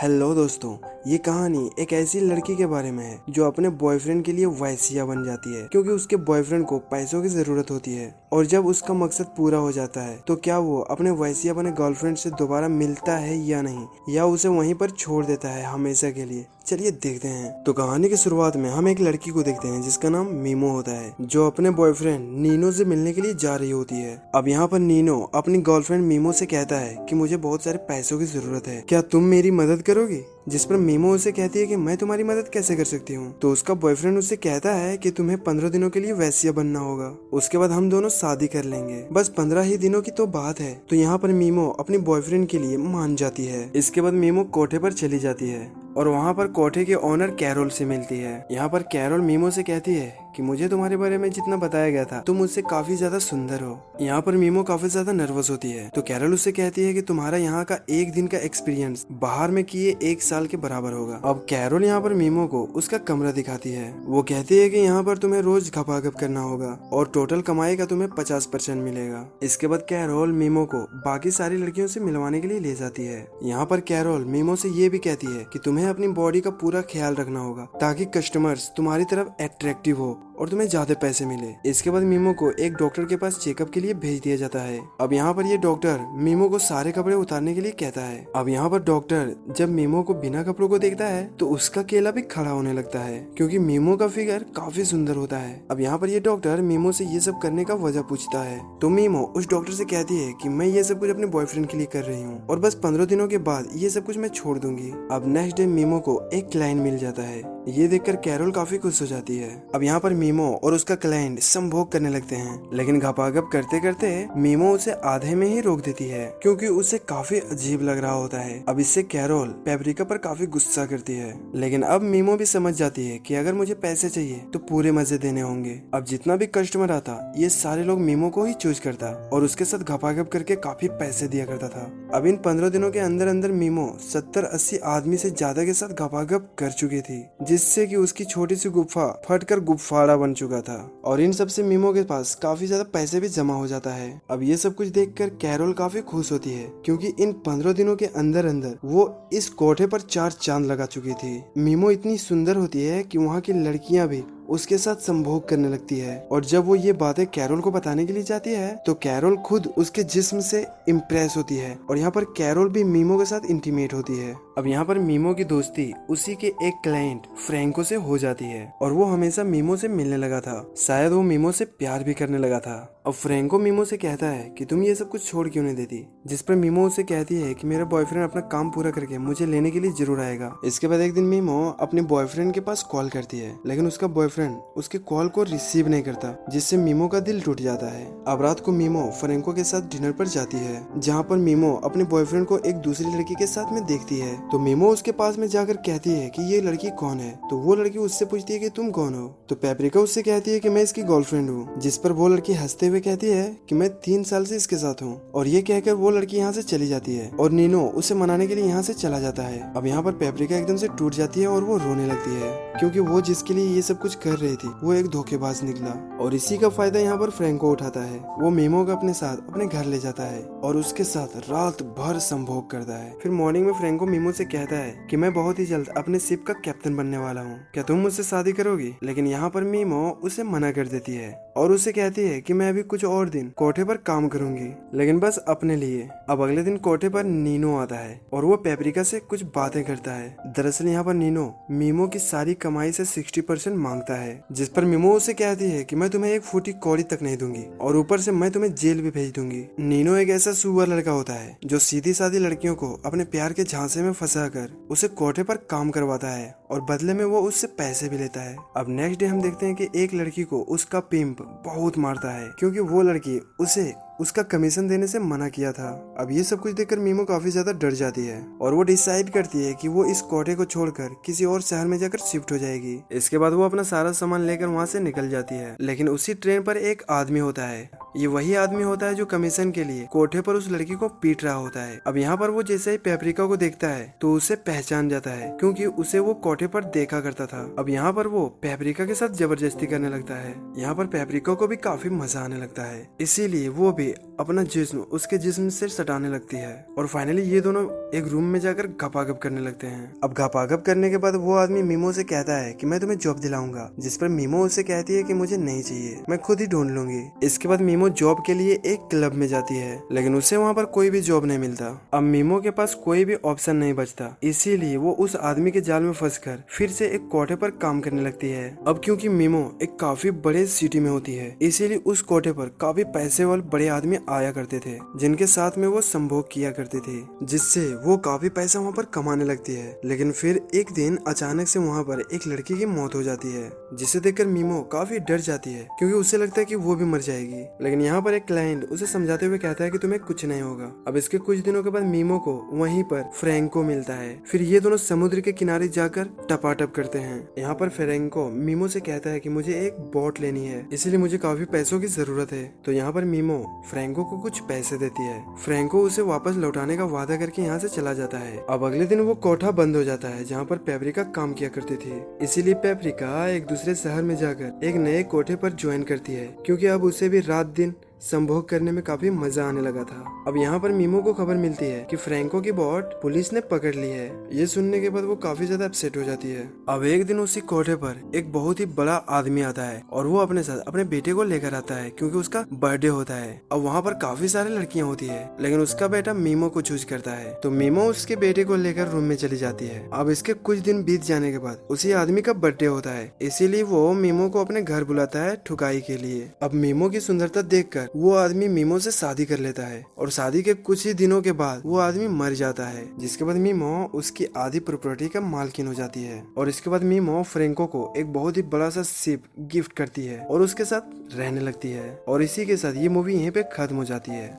Hello दोस्तों, ये कहानी एक ऐसी लड़की के बारे में है जो अपने बॉयफ्रेंड के लिए वेश्या बन जाती है क्योंकि उसके बॉयफ्रेंड को पैसों की जरूरत होती है। और जब उसका मकसद पूरा हो जाता है तो क्या वो अपने वेश्या बने गर्लफ्रेंड से दोबारा मिलता है या नहीं, या उसे वहीं पर छोड़ देता है हमेशा के लिए। चलिए देखते हैं। तो कहानी की शुरुआत में हम एक लड़की को देखते हैं जिसका नाम मीमो होता है, जो अपने बॉयफ्रेंड नीनो से मिलने के लिए जा रही होती है। अब यहाँ पर नीनो अपनी गर्लफ्रेंड मीमो से कहता है कि मुझे बहुत सारे पैसों की जरूरत है, क्या तुम मेरी मदद करोगी? जिस पर मीमो उसे कहती है कि मैं तुम्हारी मदद कैसे कर सकती हूँ। तो उसका बॉयफ्रेंड उससे कहता है कि तुम्हें 15 दिनों के लिए वेश्या बनना होगा, उसके बाद हम दोनों शादी कर लेंगे। बस 15 ही दिनों की तो बात है। तो यहाँ पर मीमो अपने बॉयफ्रेंड के लिए मान जाती है। इसके बाद मीमो कोठे पर चली जाती है और वहाँ पर कोठे के ओनर कैरोल से मिलती है। यहाँ पर कैरोल मीमो से कहती है कि मुझे तुम्हारे बारे में जितना बताया गया था तुम मुझसे काफी ज्यादा सुंदर हो। यहाँ पर मीमो काफी ज्यादा नर्वस होती है। तो कैरोल उससे कहती है कि तुम्हारा यहाँ का एक दिन का एक्सपीरियंस बाहर में किए 1 साल के बराबर होगा। अब कैरोल यहाँ पर मीमो को उसका कमरा दिखाती है। वो कहती है कि यहाँ पर तुम्हें रोज घपाघप करना होगा और टोटल कमाई का तुम्हें 50% मिलेगा। इसके बाद कैरोल मीमो को बाकी सारी लड़कियों से मिलवाने के लिए ले जाती है। यहाँ पर कैरोल मीमो से ये भी कहती है कि तुम्हें अपनी बॉडी का पूरा ख्याल रखना होगा ताकि कस्टमर्स तुम्हारी तरफ अट्रैक्टिव हो और तुम्हें ज्यादा पैसे मिले। इसके बाद मीमो को एक डॉक्टर के पास चेकअप के लिए भेज दिया जाता है। अब यहाँ पर ये डॉक्टर मीमो को सारे कपड़े उतारने के लिए कहता है। अब यहाँ पर डॉक्टर जब मीमो को बिना कपड़ों को देखता है तो उसका केला भी खड़ा होने लगता है क्योंकि मीमो का फिगर काफी सुंदर होता है। अब यहाँ पर ये डॉक्टर मीमो से ये सब करने का वजह पूछता है। तो मीमो उस डॉक्टर से कहती है कि मैं ये सब कुछ अपने बॉयफ्रेंड के लिए कर रही हूँ और बस 15 दिनों के बाद ये सब कुछ मैं छोड़ दूंगी। अब नेक्स्ट डे मीमो को एक क्लाइंट मिल जाता है। ये देखकर कैरोल काफी खुश हो जाती है। अब यहाँ पर मीमो और उसका क्लाइंट संभोग करने लगते हैं, लेकिन घपाघप करते करते मीमो उसे आधे में ही रोक देती है क्योंकि उसे काफी अजीब लग रहा होता है। अब इससे कैरोल पेपरिका पर काफी गुस्सा करती है, लेकिन अब मीमो भी समझ जाती है कि अगर मुझे पैसे चाहिए तो पूरे मजे देने होंगे। अब जितना भी कस्टमर आता ये सारे लोग मीमो को ही चूज करता और उसके साथ घपाघप करके काफी पैसे दिया करता था। अब इन 15 दिनों के अंदर अंदर मीमो 70-80 आदमी से ज्यादा के साथ घपाघप कर चुकी थी, जिससे कि उसकी छोटी सी गुफा फटकर गुफाड़ा बन चुका था। और इन सब से मीमो के पास काफी ज्यादा पैसे भी जमा हो जाता है। अब ये सब कुछ देखकर कैरोल काफी खुश होती है क्योंकि इन 15 दिनों के अंदर अंदर वो इस कोठे पर 4 चांद लगा चुकी थी। मीमो इतनी सुंदर होती है कि वहाँ की लड़कियां भी उसके साथ संभोग करने लगती है। और जब वो ये बातें कैरोल को बताने के लिए जाती है तो कैरोल खुद उसके जिस्म से इम्प्रेस होती है और यहाँ पर कैरोल भी मीमो के साथ इंटीमेट होती है। अब यहाँ पर मीमो की दोस्ती उसी के एक क्लाइंट फ्रैंको से हो जाती है और वो हमेशा मीमो से मिलने लगा था। शायद वो मीमो से प्यार भी करने लगा था। अब फ्रैंको मीमो से कहता है कि तुम ये सब कुछ छोड़ क्यों नहीं देती, जिस पर मीमो उसे कहती है कि मेरा बॉयफ्रेंड अपना काम पूरा करके मुझे लेने के लिए जरूर आएगा। इसके बाद एक दिन मीमो अपने बॉयफ्रेंड के पास कॉल करती है, लेकिन उसका बॉयफ्रेंड उसके कॉल को रिसीव नहीं करता, जिससे मीमो का दिल टूट जाता है। अब रात को मीमो फ्रैंको के साथ डिनर पर जाती है, जहाँ पर मीमो अपने बॉयफ्रेंड को एक दूसरी लड़की के साथ में देखती है। तो मीमो उसके पास में जाकर कहती है कि ये लड़की कौन है। तो वो लड़की उससे पूछती है कि तुम कौन हो। तो पेपरिका उससे कहती है कि मैं इसकी गर्लफ्रेंड हूँ, जिस पर वो लड़की हंसते हुए कहती है कि मैं 3 साल से इसके साथ हूँ। और ये कहकर वो लड़की यहाँ से चली जाती है और नीनो उसे मनाने के लिए यहाँ से चला जाता है। अब यहाँ पर पेपरिका एकदम से टूट जाती है और वो रोने लगती है क्योंकि वो जिसके लिए ये सब कुछ कर रही थी वो एक धोखेबाज निकला। और इसी का फायदा यहाँ पर फ्रैंको उठाता है। वो मीमो को अपने साथ अपने घर ले जाता है और उसके साथ रात भर संभोग करता है। फिर मॉर्निंग में फ्रैंको मीमो से कहता है कि मैं बहुत ही जल्द अपने शिप का कैप्टन बनने वाला हूँ, क्या तुम मुझसे शादी करोगी? लेकिन यहाँ पर मीमो उसे मना कर देती है और उसे कहती है कि मैं अभी कुछ और दिन कोठे पर काम करूंगी, लेकिन बस अपने लिए। अब अगले दिन कोठे पर नीनो आता है और वो पेपरिका से कुछ बातें करता है। दरअसल यहाँ पर नीनो मीमो की सारी कमाई से 60% मांगता है, जिस पर मीमो उसे कहती है कि मैं तुम्हें 1 फूटी कौड़ी तक नहीं दूंगी और ऊपर से मैं तुम्हें जेल भी भेज दूंगी। नीनो एक ऐसा सुअर लड़का होता है जो सीधी सादी लड़कियों को अपने प्यार के झांसे में फंसाकर उसे कोठे पर काम करवाता है और बदले में वो उससे पैसे भी लेता है। अब नेक्स्ट डे हम देखते हैं कि एक लड़की को उसका पिंप बहुत मारता है क्योंकि वो लड़की उसे उसका कमीशन देने से मना किया था। अब ये सब कुछ देखकर मीमो काफी ज्यादा डर जाती है और वो डिसाइड करती है कि वो इस कोठे को छोड़कर किसी और शहर में जाकर शिफ्ट हो जाएगी। इसके बाद वो अपना सारा सामान लेकर वहाँ से निकल जाती है, लेकिन उसी ट्रेन पर एक आदमी होता है ये वही आदमी होता है जो कमीशन के लिए कोठे पर उस लड़की को पीट रहा होता है। अब यहाँ पर वो जैसे ही पेपरिका को देखता है तो उसे पहचान जाता है, क्योंकि उसे वो कोठे पर देखा करता था। अब यहाँ पर वो पेपरिका के साथ जबरदस्ती करने लगता है। यहाँ पर पेपरिका को भी काफी मजा आने लगता है, इसीलिए वो भी अपना जिस्म उसके जिस्म से सटाने लगती है और फाइनली ये दोनों एक रूम में जाकर घपाघप करने लगते हैं। अब घपाघप करने के बाद वो आदमी मीमो से कहता है कि मैं तुम्हें जॉब दिलाऊंगा, जिस पर मीमो उसे कहती है कि मुझे नहीं चाहिए, मैं खुद ही ढूंढ लूंगी। इसके बाद मीमो जॉब के लिए एक क्लब में जाती है, लेकिन उसे वहाँ पर कोई भी जॉब नहीं मिलता। अब मीमो के पास कोई भी ऑप्शन नहीं बचता, इसीलिए वो उस आदमी के जाल में फंसकर फिर से एक कोठे पर काम करने लगती है। अब क्योंकि मीमो एक काफी बड़े सिटी में होती है, इसीलिए उस कोठे पर काफी पैसे वाले बड़े आदमी आया करते थे, जिनके साथ में वो संभोग किया करती थी, जिससे वो काफी पैसा वहाँ पर कमाने लगती है। लेकिन फिर एक दिन अचानक से वहाँ पर एक लड़की की मौत हो जाती है, जिसे देखकर मीमो काफी डर जाती है, क्योंकि उसे लगता है कि वो भी मर जाएगी। लेकिन यहाँ पर एक क्लाइंट उसे समझाते हुए कहता है कि तुम्हें कुछ नहीं होगा। अब इसके कुछ दिनों के बाद मीमो को वहीं पर फ्रैंको मिलता है। फिर ये दोनों समुद्र के किनारे जाकर टपाटप करते हैं। यहाँ पर फ्रैंको मीमो से कहता है कि मुझे एक बोट लेनी है, इसीलिए मुझे काफी पैसों की जरूरत है। तो यहाँ पर मीमो फ्रैंको को कुछ पैसे देती है। फ्रैंको उसे वापस लौटाने का वादा करके यहाँ से चला जाता है। अब अगले दिन वो कोठा बंद हो जाता है जहाँ पर पेपरिका काम किया करती थी, इसीलिए पेपरिका एक दूसरे शहर में जाकर एक नए कोठे पर ज्वाइन करती है, क्योंकि अब उसे भी रात दिन संभोग करने में काफी मजा आने लगा था। अब यहाँ पर मीमो को खबर मिलती है कि फ्रैंको की बोट पुलिस ने पकड़ ली है। ये सुनने के बाद वो काफी ज्यादा अपसेट हो जाती है। अब एक दिन उसी कोठे पर एक बहुत ही बड़ा आदमी आता है और वो अपने साथ अपने बेटे को लेकर आता है, क्योंकि उसका बर्थडे होता है। अब वहाँ पर काफी सारी लड़कियां होती है, लेकिन उसका बेटा मीमो को चूज करता है, तो मीमो उसके बेटे को लेकर रूम में चली जाती है। अब इसके कुछ दिन बीत जाने के बाद उसी आदमी का बर्थडे होता है, इसीलिए वो मीमो को अपने घर बुलाता है ठुकाई के लिए। अब मीमो की सुंदरता देखकर वो आदमी मीमो से शादी कर लेता है और शादी के कुछ ही दिनों के बाद वो आदमी मर जाता है, जिसके बाद मीमो उसकी आधी प्रॉपर्टी का मालकिन हो जाती है। और इसके बाद मीमो फ्रैंको को एक बहुत ही बड़ा सा शिप गिफ्ट करती है और उसके साथ रहने लगती है। और इसी के साथ ये मूवी यहीं पे खत्म हो जाती है।